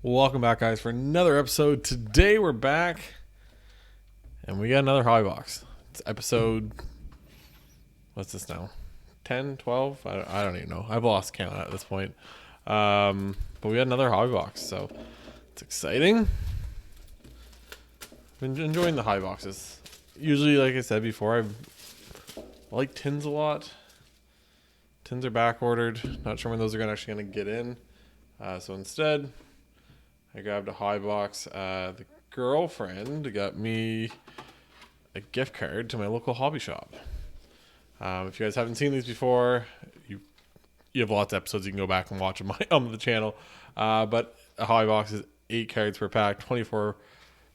Welcome back, guys, for another episode. Today we're back, and we got another hobby box. It's episode, what's this now? 10, 12? I don't even know. I've lost count at this point. But we got another hobby box, so it's exciting. Been enjoying the hobby boxes. Usually, like I said before, I like tins a lot. Tins are back ordered. Not sure when those are actually going to get in. So instead, I grabbed a hobby box. The girlfriend got me a gift card to my local hobby shop. If you guys haven't seen these before, you have lots of episodes you can go back and watch on the channel. But a hobby box is 8 cards per pack, 24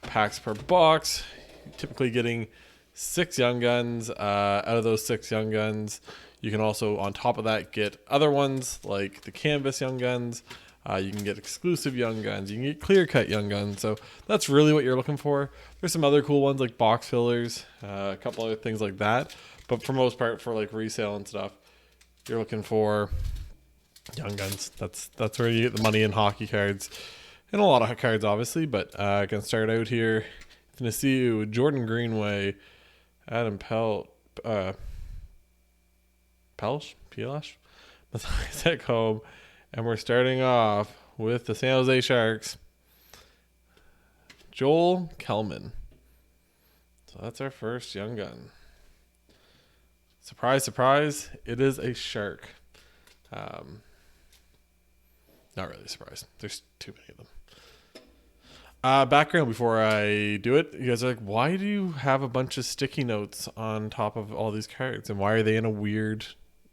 packs per box. You're typically getting 6 Young Guns. Out of those 6 Young Guns, you can also, on top of that, get other ones like the Canvas Young Guns. You can get exclusive Young Guns. You can get clear-cut Young Guns. So that's really what you're looking for. There's some other cool ones like box fillers, a couple other things like that. But for most part, for like resale and stuff, you're looking for Young Guns. That's where you get the money in hockey cards. And a lot of cards, obviously. But I can start out here. Going to see you, Jordan Greenway, Adam Pelch, Matthias Ekholm. And we're starting off with the San Jose Sharks, Joel Kelman. So that's our first Young Gun. Surprise, surprise, it is a Shark. Not really surprised. There's too many of them. Background before I do it. You guys are like, why do you have a bunch of sticky notes on top of all these cards? And why are they in a weird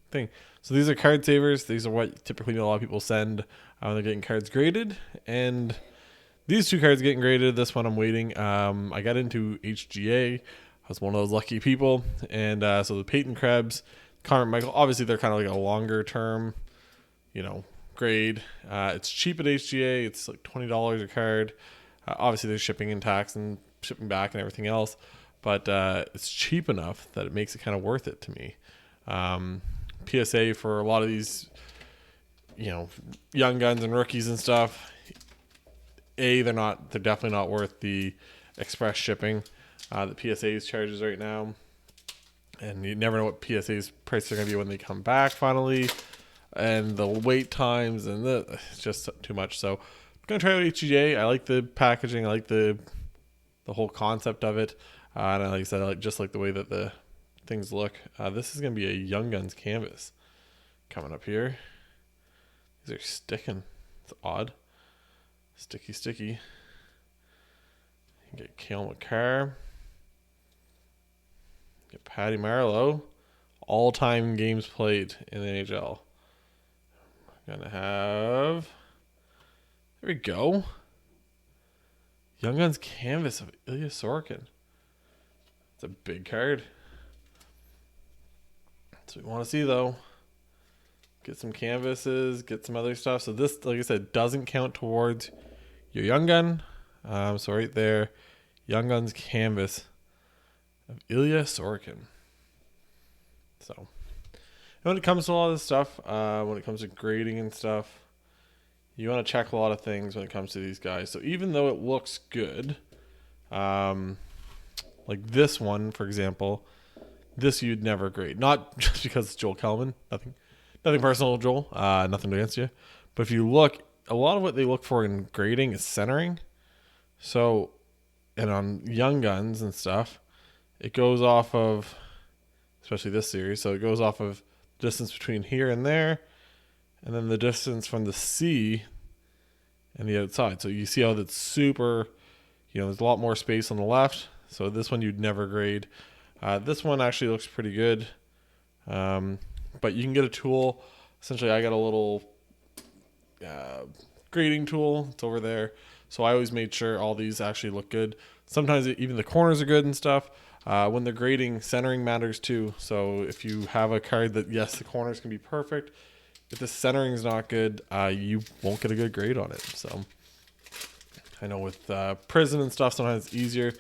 thing? So these are card savers. These are what typically a lot of people send when they're getting cards graded. And these 2 cards getting graded. This one I'm waiting. I got into HGA. I was one of those lucky people. And so the Peyton Krebs, Connor Michael, obviously they're kind of like a longer term, grade. It's cheap at HGA. It's like $20 a card. Obviously there's shipping and tax and shipping back and everything else. But it's cheap enough that it makes it kind of worth it to me. PSA for a lot of these, Young Guns and rookies and stuff. They're definitely not worth the express shipping that PSA's charges right now. And you never know what PSA's prices are going to be when they come back finally. And the wait times it's just too much. So I'm going to try out HGA. I like the packaging. I like the whole concept of it. And like I said, I just like the way that the things look. This is going to be a Young Guns canvas coming up here. These are sticking. It's odd. Sticky. You get Cale McCarr. Get Patty Marleau. All-time games played in the NHL. I'm going to have... There we go. Young Guns canvas of Ilya Sorokin. It's a big card. That's what we want to see, though. Get some canvases, get some other stuff. So this, like I said, doesn't count towards your Young Gun. So right there, Young Guns canvas of Ilya Sorokin. So, and when it comes to a lot of this stuff, when it comes to grading and stuff, you want to check a lot of things when it comes to these guys. So even though it looks good, like this one, for example, this you'd never grade. Not just because it's Joel Kelman. Nothing personal, Joel. Nothing against you. But if you look, a lot of what they look for in grading is centering. So, and on Young Guns and stuff, it goes off of, especially this series, so it goes off of distance between here and there, and then the distance from the C and the outside. So you see how that's super, there's a lot more space on the left. So this one you'd never grade. This one actually looks pretty good. But you can get a tool. Essentially, I got a little grading tool. It's over there. So I always made sure all these actually look good. Sometimes even the corners are good and stuff. When they're grading, centering matters too. So if you have a card that, yes, the corners can be perfect. If the centering is not good, you won't get a good grade on it. So I know with prison and stuff, sometimes it's easier.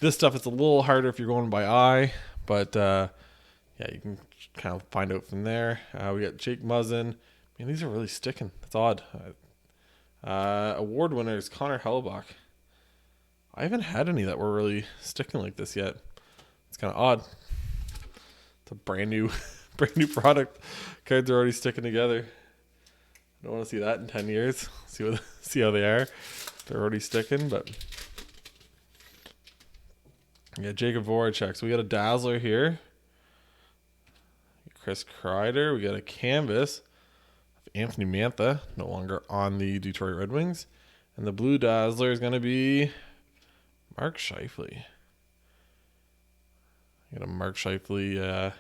This stuff, it's a little harder if you're going by eye. But you can kind of find out from there. We got Jake Muzzin. Man, these are really sticking. That's odd. Award winners, Connor Hellebuck. I haven't had any that were really sticking like this yet. It's kind of odd. It's a brand new product. Cards are already sticking together. I don't want to see that in 10 years. See how they are. They're already sticking, but yeah, Jacob Voracek. So we got a Dazzler here. Chris Kreider. We got a canvas of Anthony Mantha, no longer on the Detroit Red Wings. And the blue Dazzler is going to be Mark Scheifele. Got a Mark Scheifele,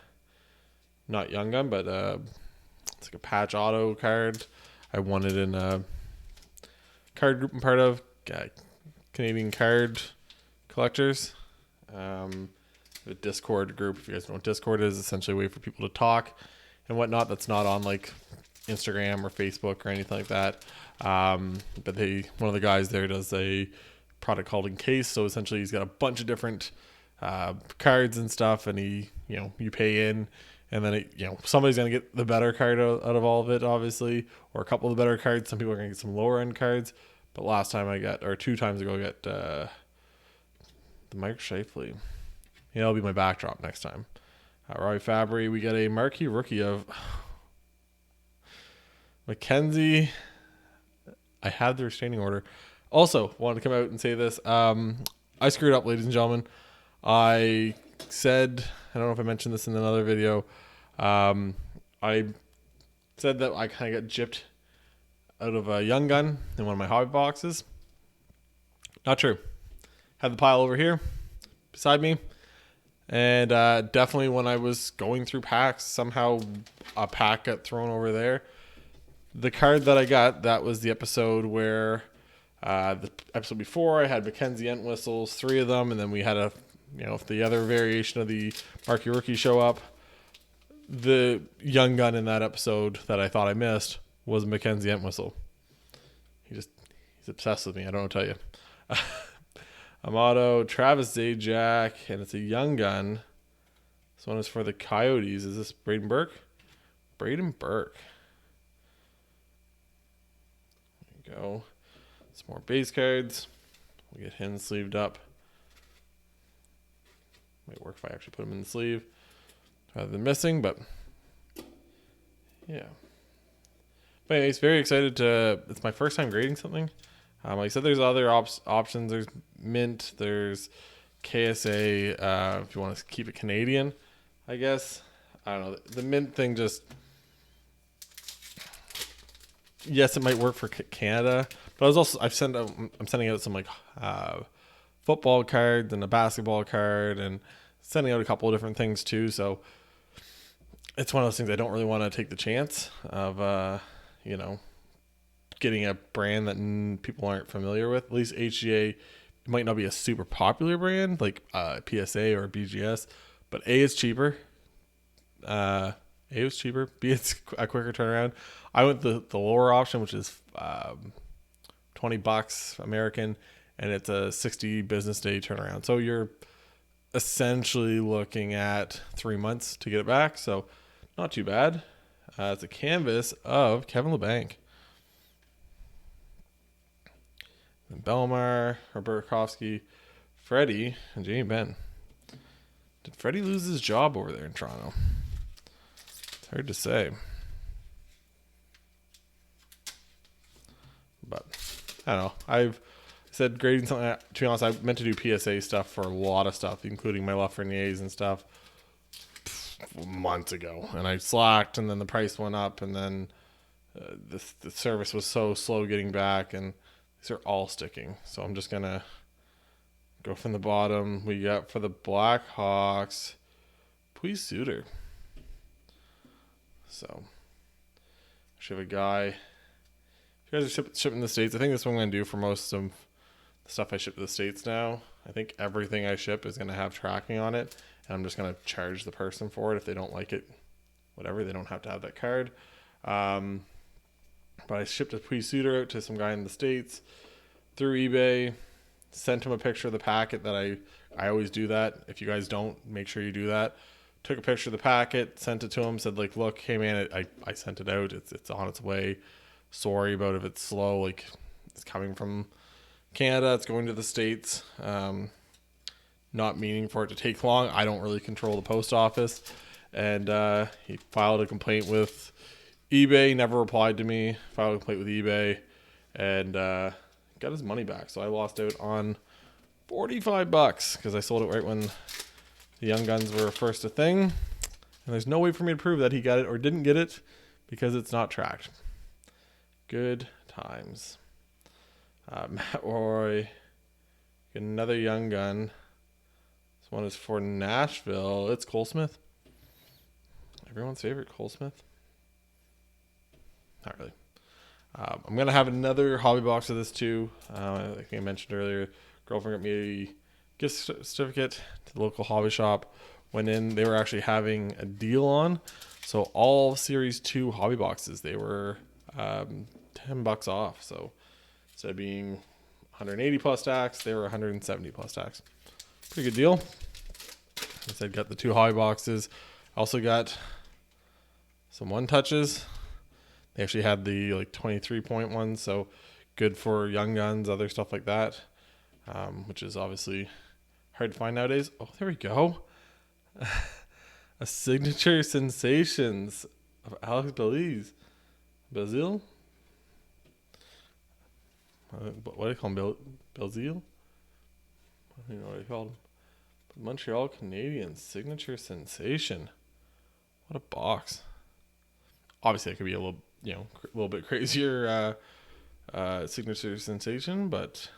not Young Gun, but it's like a patch auto card. I won it in a card group I'm part of, Canadian Card Collectors. The Discord group, if you guys know what Discord is, essentially a way for people to talk and whatnot. That's not on like Instagram or Facebook or anything like that. But one of the guys there does a product called Encase. So essentially he's got a bunch of different cards and stuff, and you pay in, and then somebody's gonna get the better card out of all of it, obviously, or a couple of the better cards. Some people are gonna get some lower end cards, but two times ago I got the Mike Scheifele. That'll be my backdrop next time. Roy Fabry, we got a marquee rookie of Mackenzie. I have the restraining order. Also, wanted to come out and say this. I screwed up, ladies and gentlemen. I said, I don't know if I mentioned this in another video. I said that I kind of got gypped out of a Young Gun in one of my hobby boxes. Not true. Had the pile over here beside me. And definitely when I was going through packs, somehow a pack got thrown over there. The card that I got, that was the episode where the episode before I had Mackenzie Entwistles, 3 of them, and then we had the other variation of the Marquee Rookie show up. The Young Gun in that episode that I thought I missed was Mackenzie Entwistle. He's obsessed with me. I don't know what to tell you. Amato, Travis Zajac, and it's a Young Gun. This one is for the Coyotes. Is this Braden Burke? Braden Burke. There you go. Some more base cards. We'll get him sleeved up. Might work if I actually put him in the sleeve rather than missing, but yeah. But anyways, very excited it's my first time grading something. Like I said, there's other options. There's Mint. There's KSA. If you want to keep it Canadian, I guess. I don't know. The Mint thing yes, it might work for Canada, but I'm sending out some like football cards and a basketball card, and sending out a couple of different things too. So it's one of those things I don't really want to take the chance of, getting a brand that people aren't familiar with. At least HGA might not be a super popular brand like PSA or BGS, but A is cheaper. A was cheaper. B, it's a quicker turnaround. I went the lower option, which is $20 American, and it's a 60 business day turnaround. So you're essentially looking at 3 months to get it back. So not too bad. It's a canvas of Kevin LeBanc. And Belmar, Burakovsky, Freddie, and Jamie Benn. Did Freddie lose his job over there in Toronto? It's hard to say. But I don't know. I've said grading something. To be honest, I meant to do PSA stuff for a lot of stuff, including my Lafrenières and stuff, months ago. And I slacked, and then the price went up, and then the service was so slow getting back, and these are all sticking. So I'm just gonna go from the bottom. We got for the Blackhawks, Puis Suter. So I should have a guy. If you guys are shipping to the States, I think that's what I'm going to do for most of the stuff I ship to the States now. I think everything I ship is going to have tracking on it, and I'm just going to charge the person for it. If they don't like it, whatever, they don't have to have that card. But I shipped a Puis Suter out to some guy in the States through eBay, sent him a picture of the packet that I always do that. If you guys don't, make sure you do that. Took a picture of the packet, sent it to him, said like, look, hey man, I sent it out. It's on its way. Sorry about if it's slow. Like, It's coming from Canada. It's going to the States. Not meaning for it to take long. I don't really control the post office. And he filed a complaint with eBay. Never replied to me. Filed a complaint with eBay. And got his money back. So I lost out on $45 because I sold it right when the Young Guns were first a thing. And there's no way for me to prove that he got it or didn't get it because it's not tracked. Good times. Matt Roy, another Young Gun. This one is for Nashville. It's Cole Smith. Everyone's favorite, Cole Smith. Not really. I'm going to have another hobby box of this too. Like I mentioned earlier, girlfriend got me a gift certificate to the local hobby shop. Went in, they were actually having a deal on. So all Series 2 hobby boxes, they were $10 off. So instead of being 180 plus tax, they were 170 plus tax. Pretty good deal. I said, got the 2 hobby boxes. Also got some one touches. They actually had the like 23-point ones, so good for Young Guns, other stuff like that, which is obviously hard to find nowadays. Oh, there we go. A signature sensations of Alex Belize. Bazil? What do you call him? Belzile? I don't know what he called him. But Montreal Canadiens signature sensation. What a box. Obviously, it could be a little bit crazier signature sensation, but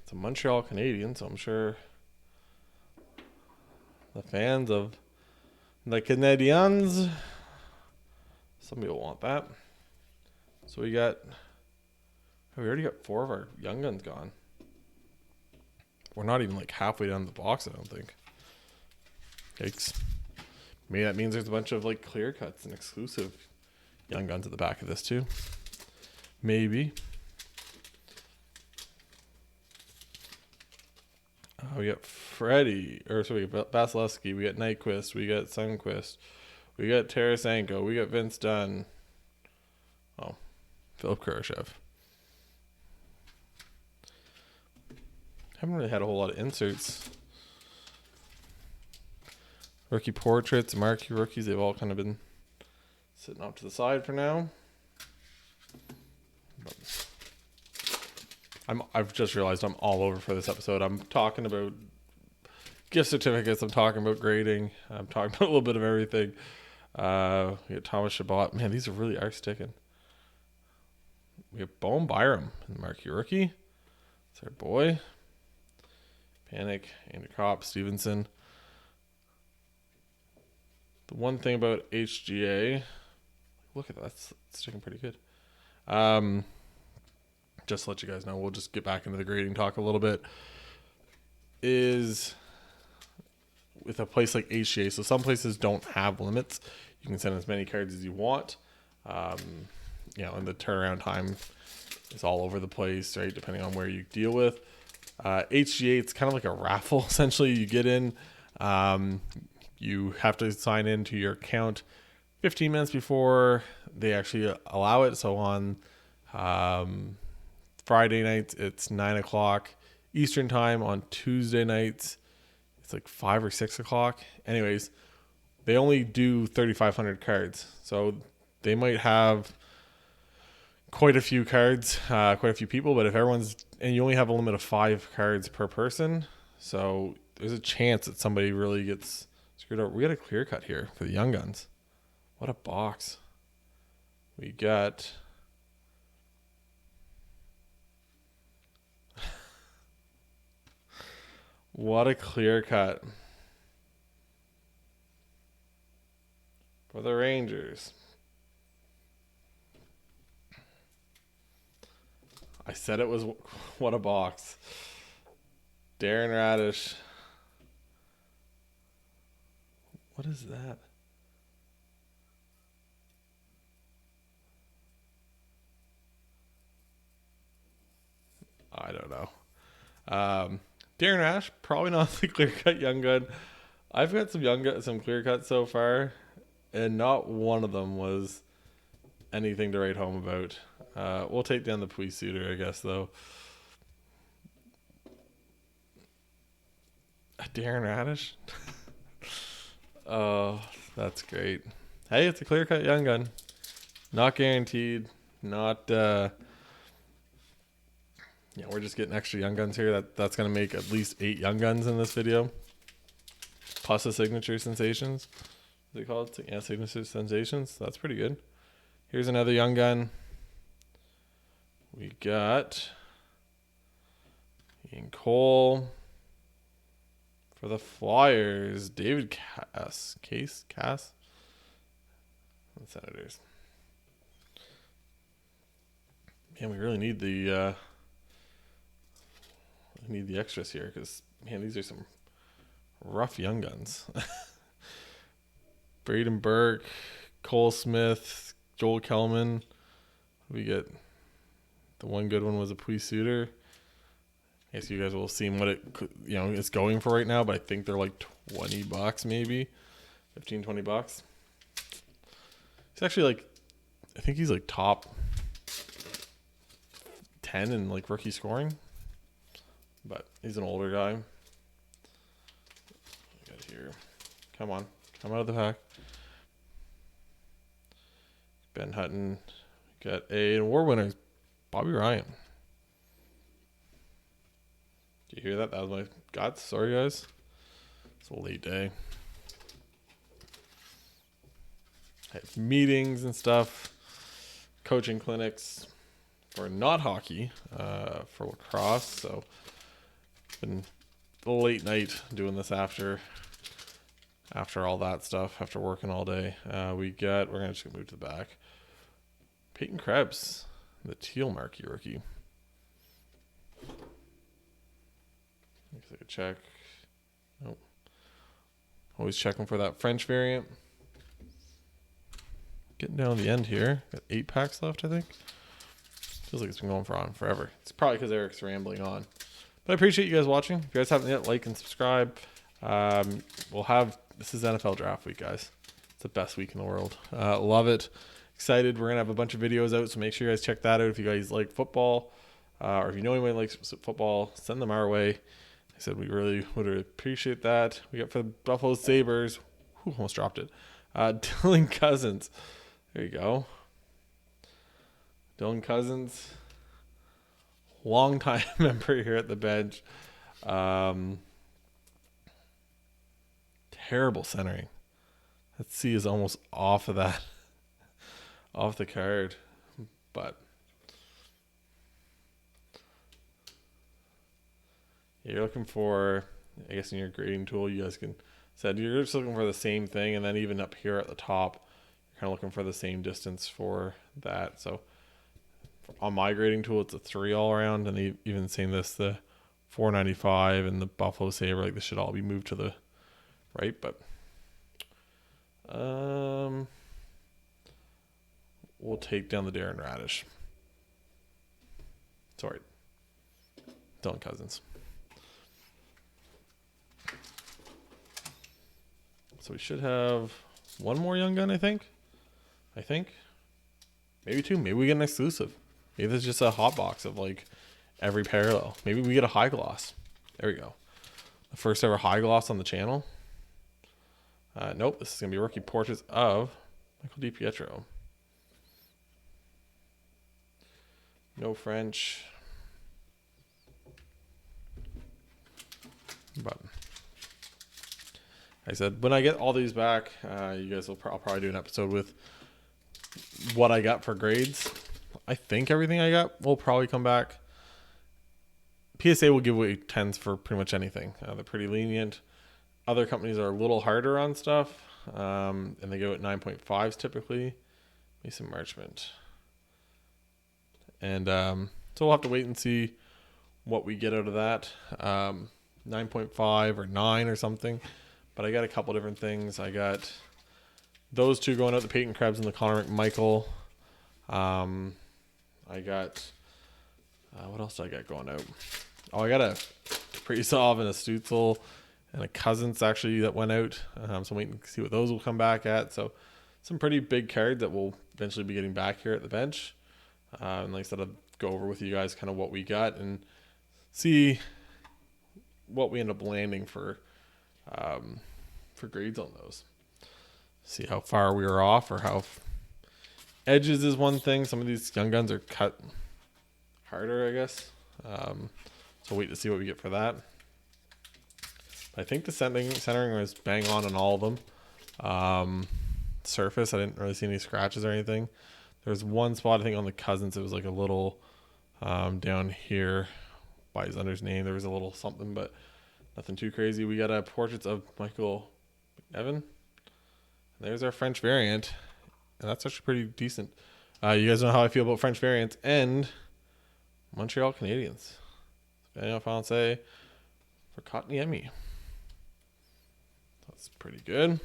it's a Montreal Canadiens, so I'm sure the fans of the Canadiens, some people want that. So we already got 4 of our Young Guns gone. We're not even like halfway down the box, I don't think. Yikes. Maybe that means there's a bunch of like clear cuts and exclusive Young Guns at the back of this too. Maybe. We got Freddie, we got Vasilevsky, we got Nyquist, we got Sundqvist, we got Tarasenko, we got Vince Dunn. Oh, Philip Kurashev. Haven't really had a whole lot of inserts. Rookie portraits, marquee rookies, they've all kind of been sitting off to the side for now. I've just realized I'm all over for this episode. I'm talking about gift certificates. I'm talking about grading. I'm talking about a little bit of everything. We got Thomas Chabot. Man, these really are sticking. We have Bowen Byram, marquee rookie. That's our boy. Panic, Andrew Kopp, Stevenson. The one thing about HGA, look at that, that's sticking pretty good. Just to let you guys know, we'll just get back into the grading talk a little bit, is with a place like HGA, so some places don't have limits. You can send as many cards as you want. And the turnaround time is all over the place, right, depending on where you deal with. HGA, it's kind of like a raffle, essentially. You get in, you have to sign into your account 15 minutes before they actually allow it. So on Friday nights, it's 9 o'clock Eastern time. On Tuesday nights, it's like 5 or 6 o'clock. Anyways, they only do 3,500 cards. So they might have quite a few cards, quite a few people. But if and you only have a limit of 5 cards per person. So there's a chance that somebody really gets screwed up. We got a clear cut here for the Young Guns. What a box. We got what a clear cut for the Rangers. I said it was what a box. Darren Radish. What is that? I don't know. Darren Ash, probably not the clear cut Young Gun. I've got some clear cuts so far, and not one of them was anything to write home about. We'll take down the Puy Suitor, I guess, though. Darren Radish? Oh, that's great. Hey, it's a clear-cut young gun. Not guaranteed. Not, we're just getting extra young guns here. That's going to make at least 8 young guns in this video. Plus a signature sensations. What do they call it? Yeah, signature sensations. That's pretty good. Here's another young gun. We got Ian Cole. For the Flyers, David Cass. The Senators. Man, we really need the extras here because, man, these are some rough young guns. Braden Burke, Cole Smith, Joel Kellman. We get the one good one was a Puy Suitor. I guess you guys will have seen what it's going for right now, but I think they're like $20 maybe. 15, $20. He's actually like, I think he's like top 10 in like rookie scoring, but he's an older guy. We got here. Come on. Come out of the pack. Ben Hutton. Got a award winner, Bobby Ryan. Did you hear that? That was my guts. Sorry, guys. It's a late day. I have meetings and stuff. Coaching clinics for not hockey, for lacrosse. So, been a late night doing this after all that stuff, after working all day. We're going to just move to the back. Peyton Krebs, the teal marquee rookie. Take a check. Nope. Always checking for that French variant. Getting down to the end here. Got 8 packs left, I think. Feels like it's been going on forever. It's probably because Eric's rambling on. But I appreciate you guys watching. If you guys haven't yet, like and subscribe. This is NFL draft week, guys. It's the best week in the world. Love it. Excited. We're going to have a bunch of videos out, so make sure you guys check that out. If you guys like football, or if you know anyone who likes football, send them our way. I said we really would appreciate that. We got for the Buffalo Sabres. Almost dropped it. Dylan Cousins. There you go. Dylan Cousins. Long-time member here at the bench. Terrible centering. That C is almost off of that. Off the card. But you're looking for, I guess in your grading tool, you guys said you're just looking for the same thing, and then even up here at the top, you're kind of looking for the same distance for that. So on my grading tool, it's a 3 all around, and even saying this, the 495 and the Buffalo Sabre, like this should all be moved to the right, but we'll take down the Darren Radish. Sorry, Dylan Cousins. So we should have one more young gun, I think. Maybe 2. Maybe we get an exclusive. Maybe there's just a hot box of like every parallel. Maybe we get a high gloss. There we go. The first ever high gloss on the channel. Nope, this is going to be rookie portraits of Michael DiPietro. No French. But I said, when I get all these back, you guys will I'll probably do an episode with what I got for grades. I think everything I got will probably come back. PSA will give away 10s for pretty much anything. They're pretty lenient. Other companies are a little harder on stuff, and they go at 9.5s typically. Mason Marchment. And so we'll have to wait and see what we get out of that. 9.5 or 9 or something. But I got a couple different things. I got those 2 going out, the Peyton Krebs and the Connor McMichael. I got, what else did I got going out? Oh, I got a Kaprizov and a Stutzle and a Cousins actually that went out. So I'm waiting to see what those will come back at. So some pretty big cards that we'll eventually be getting back here at the bench. And like I said, I'll go over with you guys kind of what we got and see what we end up landing for grades on those. See how far we are off, or how edges is one thing. Some of these young guns are cut harder, I guess. So wait to see what we get for that. I think the centering was bang on all of them. Surface, I didn't really see any scratches or anything. There's one spot, I think on the Cousins, it was like a little down here by his under's name. There was a little something, but nothing too crazy. We got a portraits of Michael McNevin. There's our French variant, and that's actually pretty decent. You guys know how I feel about French variants and Montreal Canadiens. Daniel Francais for Kotkaniemi. That's pretty good.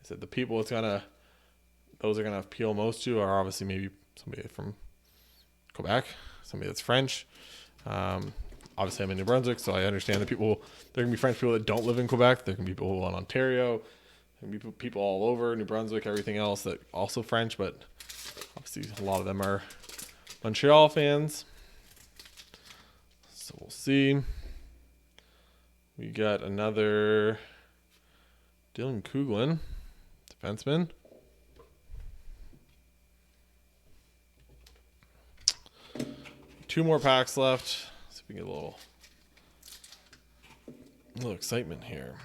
I said the people those are gonna appeal most to are obviously maybe somebody from Quebec, somebody that's French. Obviously I'm in New Brunswick, so I understand that there can be French people that don't live in Quebec. There can be people in Ontario. There can be people all over New Brunswick, everything else that also French, but obviously a lot of them are Montreal fans. So we'll see. We got another Dylan Kuglin, defenseman. Two more packs left. See if we can get a little excitement here.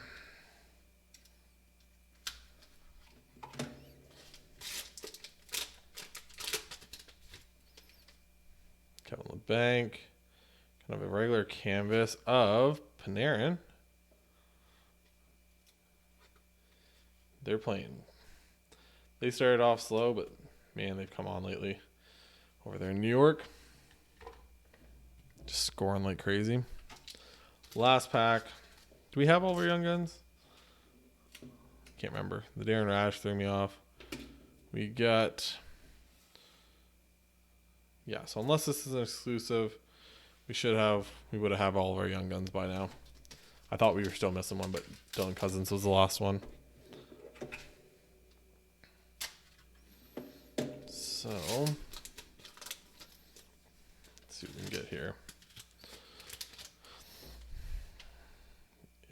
Kevin LeBanc. Kind of a regular canvas of Panarin. They're playing. They started off slow, but man, they've come on lately. Over there in New York. Just scoring like crazy. Last pack. Do we have all of our young guns? Can't remember. The Darren Rash threw me off. We got... Yeah, so unless this is an exclusive, we would have all of our young guns by now. I thought we were still missing one, but Dylan Cousins was the last one. So, let's see what we can get here.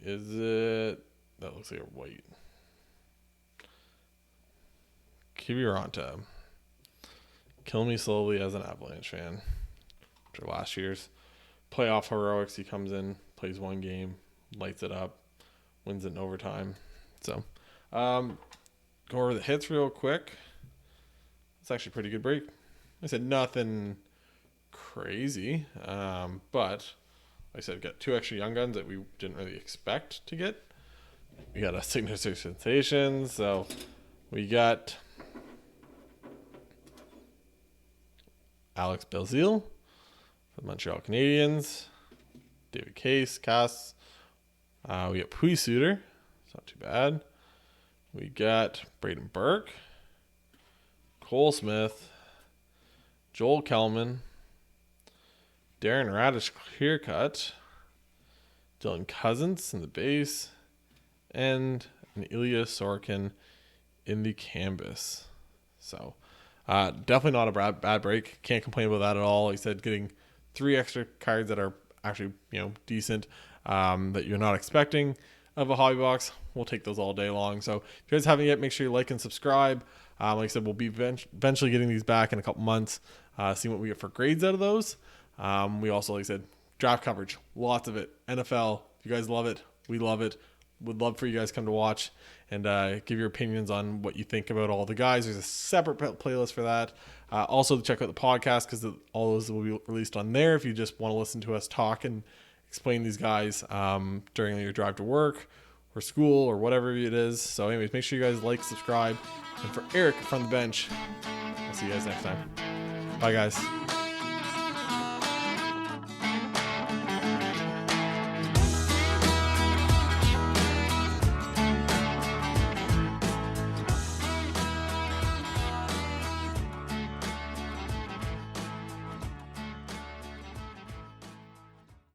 Is it... That looks like a white. Kiviranta. Kill me slowly as an Avalanche fan. After last year's playoff heroics, he comes in, plays one game, lights it up, wins it in overtime. So, go over the hits real quick. It's actually a pretty good break. I said nothing crazy, but like I said, got two extra young guns that we didn't really expect to get. We got a signature sensation, so we got Alex Belzile for the Montreal Canadiens, David Cass. We got Pui Suter. It's not too bad. We got Braden Burke, Cole Smith, Joel Kelman, Darren Radish clear cut, Dylan Cousins in the base, and an Ilya Sorokin in the canvas. So definitely not a bad break. Can't complain about that at all. Like I said, getting 3 extra cards that are actually decent, that you're not expecting of a hobby box. We'll take those all day long. So if you guys haven't yet, make sure you like and subscribe. Like I said, we'll be eventually getting these back in a couple months, seeing what we get for grades out of those. We also, like I said, draft coverage, lots of it. NFL, if you guys love it, we love it. Would love for you guys to come to watch and give your opinions on what you think about all the guys. There's a separate playlist for that. Also, check out the podcast because all those will be released on there if you just want to listen to us talk and explain these guys during your drive to work or school or whatever it is. So anyways, make sure you guys like, subscribe. And for Eric from the bench, I'll see you guys next time. Bye, guys.